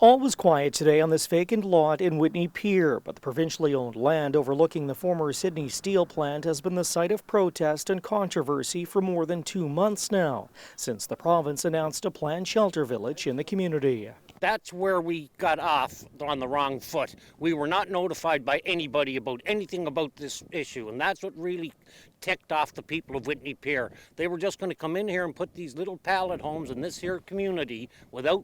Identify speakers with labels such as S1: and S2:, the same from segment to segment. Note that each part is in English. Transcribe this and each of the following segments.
S1: All was quiet today on this vacant lot in Whitney Pier, but the provincially owned land overlooking the former Sydney steel plant has been the site of protest and controversy for more than 2 months now, since the province announced a planned shelter village in the community.
S2: That's where we got off on the wrong foot. We were not notified by anybody about anything about this issue, and that's what really ticked off the people of Whitney Pier. They were just going to come in here and put these little pallet homes in this here community without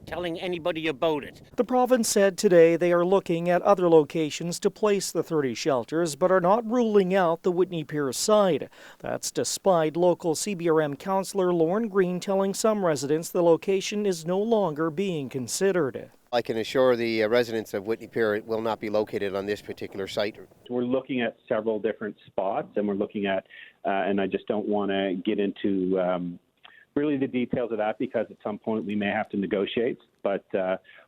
S2: telling anybody about it.
S1: The province said today they are looking at other locations to place the 30 shelters, but are not ruling out the Whitney Pier site. That's despite local CBRM councillor Lorne Green telling some residents the location is no longer being considered.
S3: I can assure the residents of Whitney Pier it will not be located on this particular site.
S4: We're looking at several different spots, and we're looking at, and I just don't want to get into really the details of that because at some point we may have to negotiate. But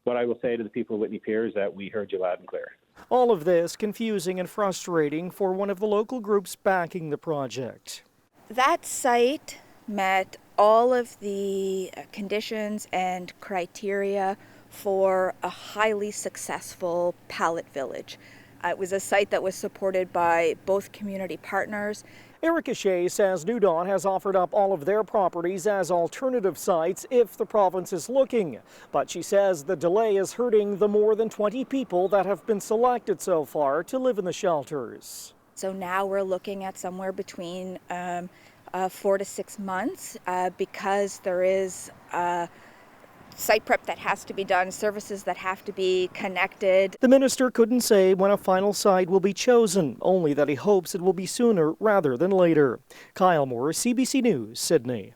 S4: what I will say to the people of Whitney Pier is that we heard you loud and clear.
S1: All of this confusing and frustrating for one of the local groups backing the project.
S5: That site met all of the conditions and criteria for a highly successful pallet village. It was a site that was supported by both community partners.
S1: Erica Shea says New Dawn has offered up all of their properties as alternative sites if the province is looking. But she says the delay is hurting the more than 20 people that have been selected so far to live in the shelters.
S5: So now we're looking at somewhere between 4 to 6 months because there is site prep that has to be done, services that have to be connected.
S1: The minister couldn't say when a final site will be chosen, only that he hopes it will be sooner rather than later. Kyle Moore, CBC News, Sydney.